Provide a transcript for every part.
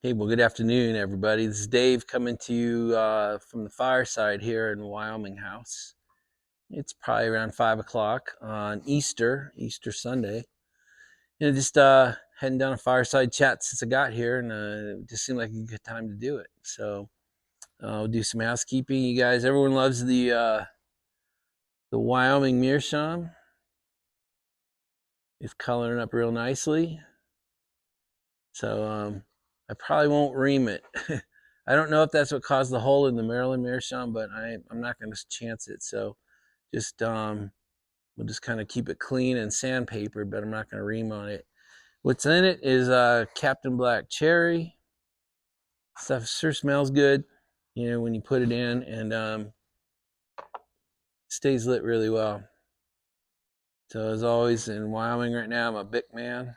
Hey, well, good afternoon, everybody. This is Dave coming to you from the Fireside here in Wyoming house. It's probably around 5 o'clock on Easter Sunday. And just heading down a fireside chat since I got here, and it just seemed like a good time to do it. So we'll do some housekeeping. You guys, everyone loves the Wyoming meerschaum. It's coloring up real nicely. So I probably won't ream it. I don't know if that's what caused the hole in the Maryland meerschaum, but I'm not going to chance it. So just we'll just kind of keep it clean and sandpapered, but I'm not going to ream on it. What's in it is Captain Black Cherry. Stuff sure smells good, when you put it in, and stays lit really well. So as always, in Wyoming right now, I'm a Bic man.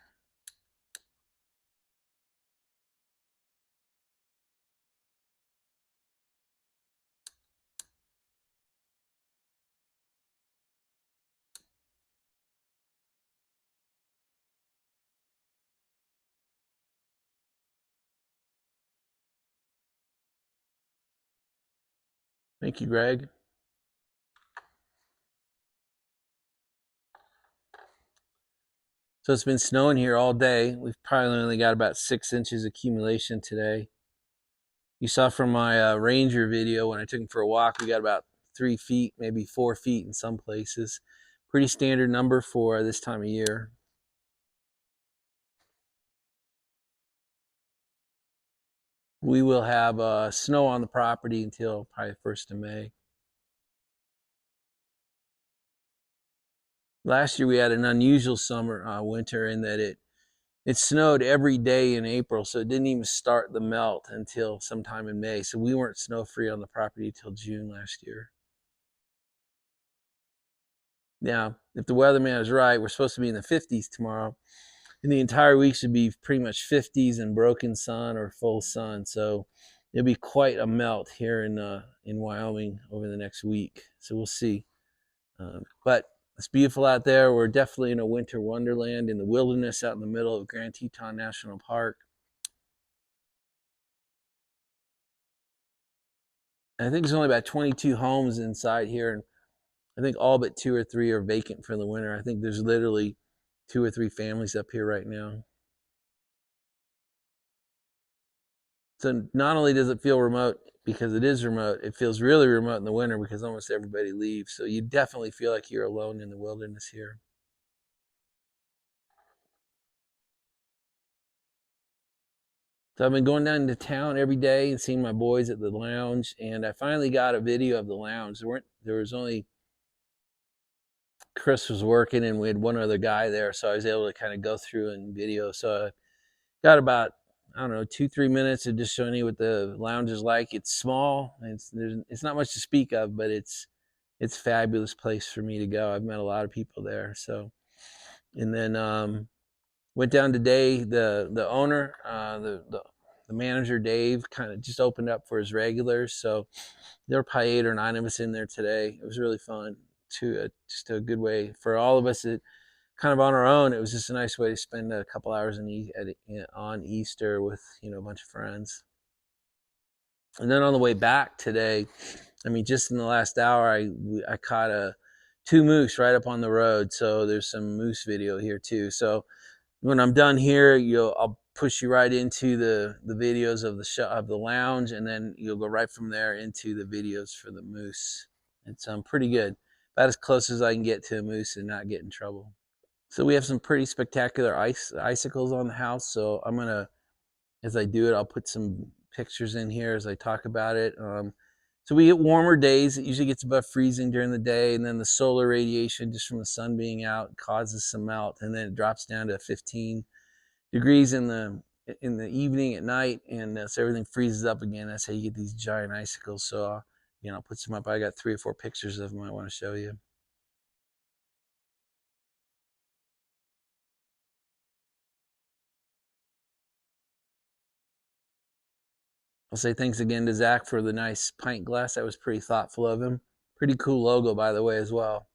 Thank you, Greg. So it's been snowing here all day. We've probably only got about 6 inches accumulation today. You saw from my Ranger video when I took him for a walk, we got about 3 feet, maybe 4 feet in some places. Pretty standard number for this time of year. We will have snow on the property until probably the 1st of May. Last year we had an unusual winter in that it snowed every day in April, so it didn't even start the melt until sometime in May. So we weren't snow free on the property till June last year. Now, if the weatherman is right, we're supposed to be in the 50s tomorrow, and the entire week should be pretty much 50s and broken sun or full sun. So it'll be quite a melt here in Wyoming over the next week. So we'll see. But it's beautiful out there. We're definitely in a winter wonderland in the wilderness out in the middle of Grand Teton National Park. And I think there's only about 22 homes inside here, and I think all but 2 or 3 are vacant for the winter. I think there's literally 2 or 3 families up here right now. So not only does it feel remote because it is remote, it feels really remote in the winter because almost everybody leaves. So you definitely feel like you're alone in the wilderness here. So I've been going down to town every day and seeing my boys at the lounge, and I finally got a video of the lounge. There was only Chris was working, and we had one other guy there, so I was able to kind of go through and video. So I got about, I don't know, 2-3 minutes of just showing you what the lounge is like. It's small. It's not much to speak of, but it's a fabulous place for me to go. I've met a lot of people there. So, and then went down today. The owner, the manager Dave, kind of just opened up for his regulars. So there were probably 8 or 9 of us in there today. It was really fun. Just a good way for all of us. Kind of on our own. It was just a nice way to spend a couple hours on Easter with a bunch of friends. And then on the way back today, I mean, just in the last hour, I caught 2 moose right up on the road. So there's some moose video here too. So when I'm done here, I'll push you right into the videos of the lounge, and then you'll go right from there into the videos for the moose. It's pretty good, about as close as I can get to a moose and not get in trouble. So we have some pretty spectacular icicles on the house. So I'm gonna, as I do it, I'll put some pictures in here as I talk about it. So we get warmer days. It usually gets above freezing during the day, and then the solar radiation just from the sun being out causes some melt, and then it drops down to 15 degrees in the evening at night, and so everything freezes up again. That's how you get these giant icicles. So I'll put some up. I got 3 or 4 pictures of them I want to show you. I'll say thanks again to Zach for the nice pint glass. That was pretty thoughtful of him. Pretty cool logo, by the way, as well.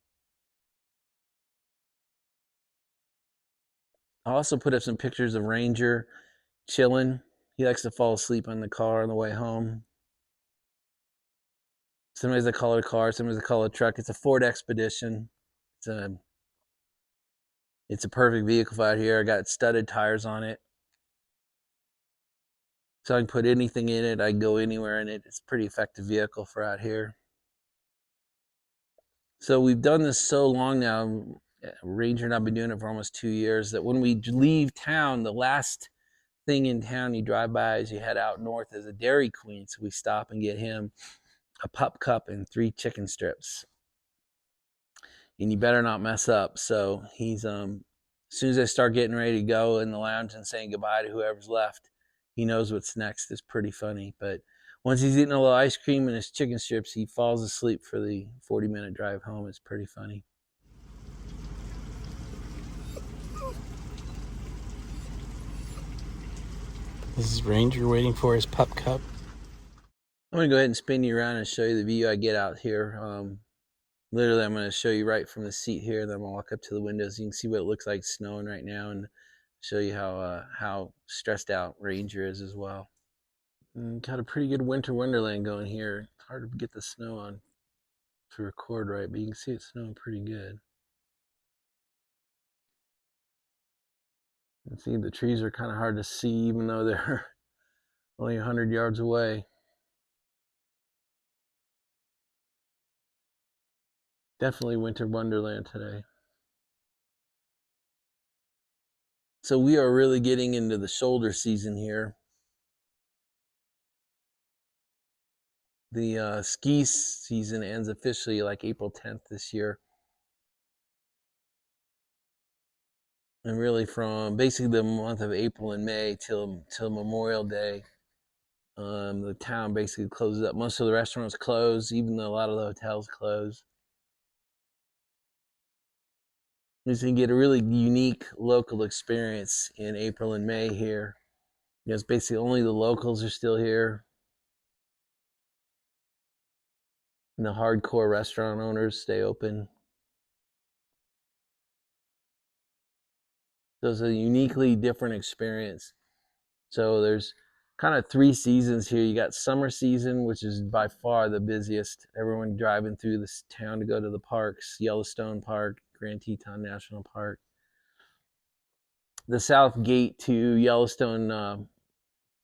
I'll also put up some pictures of Ranger chilling. He likes to fall asleep in the car on the way home. Sometimes I call it a car, sometimes I call it a truck. It's a Ford Expedition. It's a it's a perfect vehicle for out here. I got studded tires on it, so I can put anything in it. I can go anywhere in it. It's a pretty effective vehicle for out here. So we've done this so long now. Ranger and I've been doing it for almost 2 years, that when we leave town, the last thing in town you drive by as you head out north is a Dairy Queen. So we stop and get him a pup cup and 3 chicken strips. And you better not mess up. So he's as soon as I start getting ready to go in the lounge and saying goodbye to whoever's left, he knows what's next. It's pretty funny. But once he's eating a little ice cream and his chicken strips, he falls asleep for the 40-minute drive home. It's pretty funny. This is Ranger waiting for his pup cup. I'm going to go ahead and spin you around and show you the view I get out here. Literally, I'm going to show you right from the seat here. Then I'm going to walk up to the windows. You can see what it looks like snowing right now, and show you how stressed out Ranger is as well. Got a pretty good winter wonderland going here. It's hard to get the snow on to record right, but you can see it's snowing pretty good. You can see the trees are kind of hard to see, even though they're only 100 yards away. Definitely winter wonderland today. So we are really getting into the shoulder season here. The ski season ends officially like April 10th this year. And really from basically the month of April and May till Memorial Day, the town basically closes up. Most of the restaurants close, even though a lot of the hotels close. You can get a really unique local experience in April and May here. It's basically only the locals are still here. And the hardcore restaurant owners stay open. So it's a uniquely different experience. So there's kind of 3 seasons here. You got summer season, which is by far the busiest. Everyone driving through this town to go to the parks, Yellowstone Park, Grand Teton National Park. The south gate to Yellowstone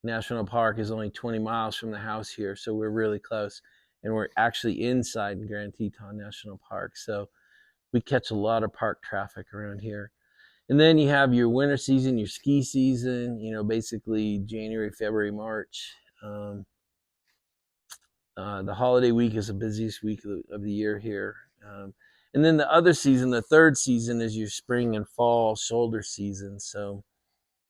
National Park is only 20 miles from the house here, so we're really close. And we're actually inside Grand Teton National Park, so we catch a lot of park traffic around here. And then you have your winter season, your ski season, basically January, February, March. The holiday week is the busiest week of the year here. And then the other season, the third season, is your spring and fall shoulder season. So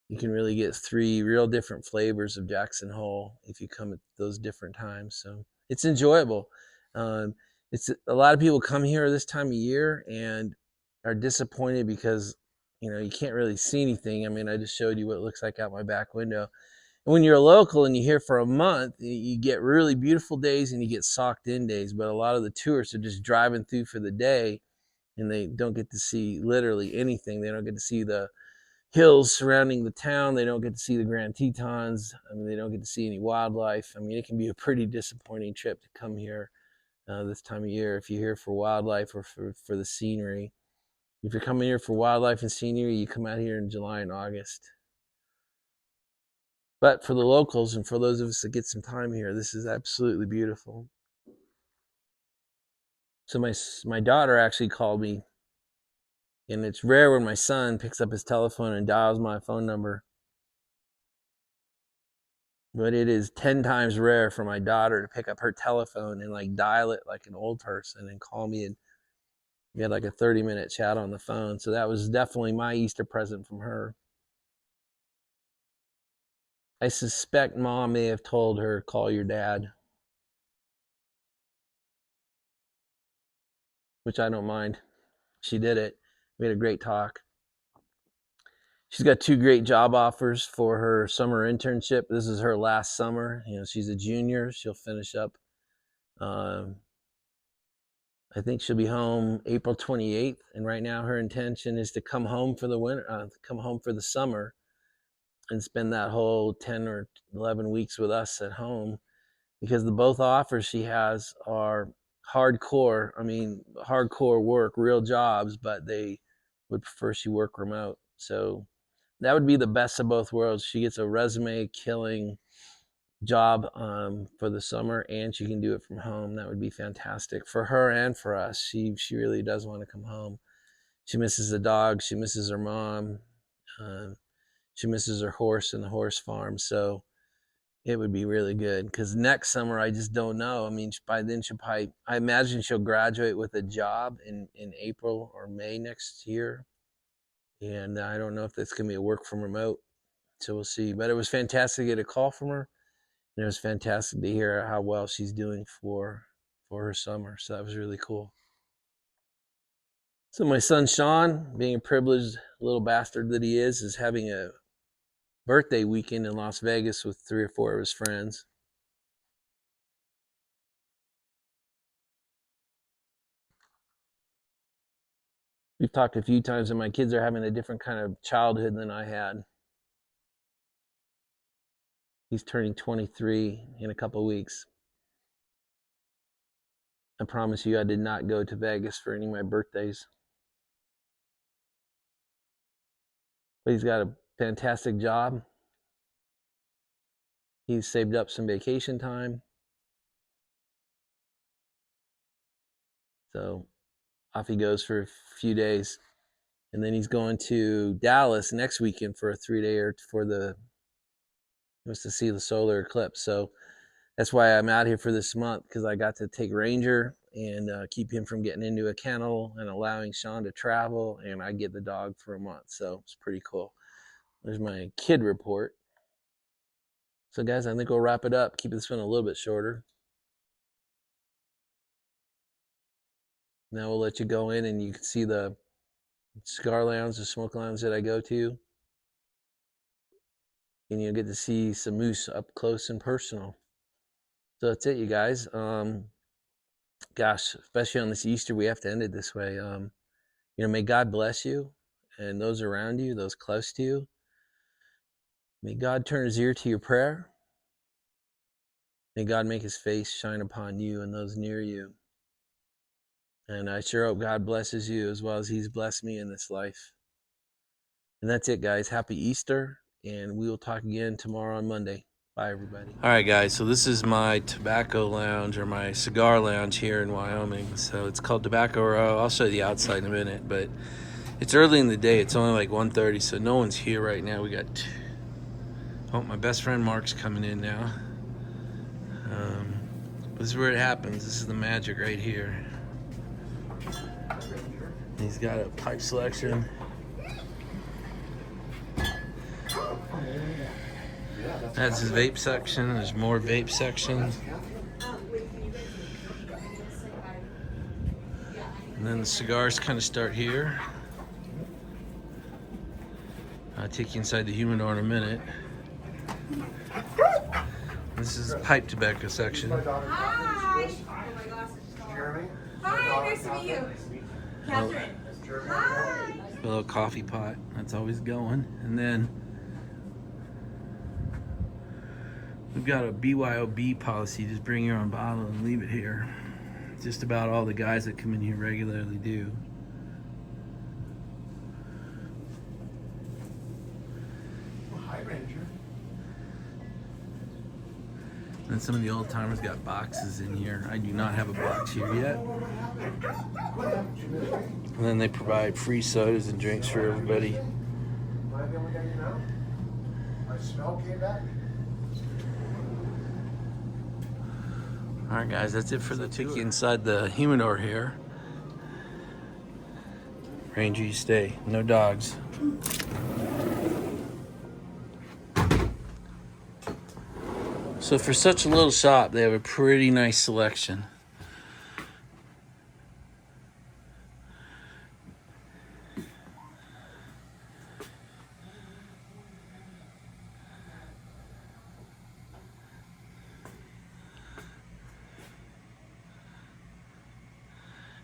you can really get 3 real different flavors of Jackson Hole if you come at those different times. So it's enjoyable. It's a lot of people come here this time of year and are disappointed because you can't really see anything. I mean, I just showed you what it looks like out my back window. And when you're a local and you're here for a month, you get really beautiful days and you get socked in days. But a lot of the tourists are just driving through for the day and they don't get to see literally anything. They don't get to see the hills surrounding the town. They don't get to see the Grand Tetons. I mean, they don't get to see any wildlife. I mean, it can be a pretty disappointing trip to come here this time of year if you're here for wildlife or for the scenery. If you're coming here for wildlife and scenery, you come out here in July and August. But for the locals and for those of us that get some time here, this is absolutely beautiful. So my daughter actually called me, and it's rare when my son picks up his telephone and dials my phone number. But it is 10 times rare for my daughter to pick up her telephone and like dial it like an old person and call me, and we had like a 30-minute chat on the phone. So that was definitely my Easter present from her. I suspect mom may have told her, call your dad, which I don't mind. She did it. We had a great talk. She's got 2 great job offers for her summer internship. This is her last summer. She's a junior. She'll finish up. I think she'll be home April 28th. And right now her intention is to come home for the winter, come home for the summer, and spend that whole 10 or 11 weeks with us at home, because the both offers she has are hardcore. I mean, hardcore work, real jobs, but they would prefer she work remote. So that would be the best of both worlds. She gets a resume killing job for the summer, and she can do it from home. That would be fantastic for her and for us. She really does want to come home. She misses the dog. She misses her mom. Uh, she misses her horse and the horse farm. So it would be really good, because next summer I just don't know. I mean, by then she'll probably, I imagine she'll graduate with a job in April or May next year, and I don't know if that's gonna be a work from remote. So we'll see. But it was fantastic to get a call from her, and it was fantastic to hear how well she's doing for her summer. So that was really cool. So my son Sean, being a privileged little bastard that he is having a birthday weekend in Las Vegas with 3 or 4 of his friends. We've talked a few times, and my kids are having a different kind of childhood than I had. He's turning 23 in a couple of weeks. I promise you, I did not go to Vegas for any of my birthdays. But he's got a fantastic job. He's saved up some vacation time. So off he goes for a few days. And then he's going to Dallas next weekend for a 3-day he wants to see the solar eclipse. So that's why I'm out here for this month, because I got to take Ranger and keep him from getting into a kennel and allowing Sean to travel, and I get the dog for a month. So it's pretty cool. There's my kid report. So guys, I think we'll wrap it up. Keep this one a little bit shorter. Now we'll let you go in and you can see the cigar lounge, the smoke lounge that I go to. And you'll get to see some moose up close and personal. So that's it, you guys. Gosh, especially on this Easter, we have to end it this way. May God bless you and those around you, those close to you. May God turn his ear to your prayer. May God make his face shine upon you and those near you. And I sure hope God blesses you as well as he's blessed me in this life. And that's it, guys. Happy Easter, and we will talk again tomorrow on Monday. Bye, everybody. All right, guys. So this is my tobacco lounge, or my cigar lounge here in Wyoming. So it's called Tobacco Row. I'll show you the outside in a minute, but it's early in the day. It's only like 1:30, so no one's here right now. We got, oh, my best friend Mark's coming in now. This is where it happens. This is the magic right here. He's got a pipe selection. That's his vape section. There's more vape sections. And then the cigars kind of start here. I'll take you inside the humidor in a minute. This is pipe tobacco section. Hi. Hi, nice to meet you. Catherine. Hi. A little coffee pot. That's always going. And then we've got a BYOB policy. Just bring your own bottle and leave it here. Just about all the guys that come in here regularly do. Hi, Ranger. And some of the old timers got boxes in here. I do not have a box here yet. And then they provide free sodas and drinks for everybody. Am I the only guy you know? My smell came back. All right, guys, that's it for the tour. Inside the humidor here. Ranger, you stay. No dogs. So for such a little shop, they have a pretty nice selection.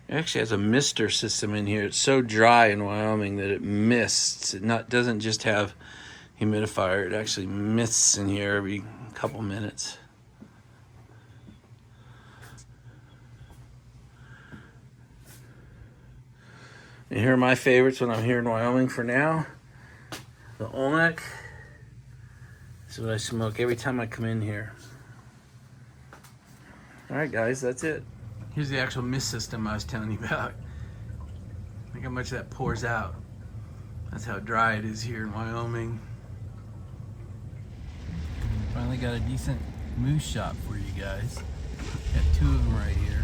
It actually has a mister system in here. It's so dry in Wyoming that it mists. It doesn't just have, humidifier. It actually mists in here every couple minutes. And here are my favorites when I'm here in Wyoming for now. The Olmec. This is what I smoke every time I come in here. All right, guys, that's it. Here's the actual mist system I was telling you about. Look how much that pours out. That's how dry it is here in Wyoming. Finally got a decent moose shot for you guys. Got 2 of them right here.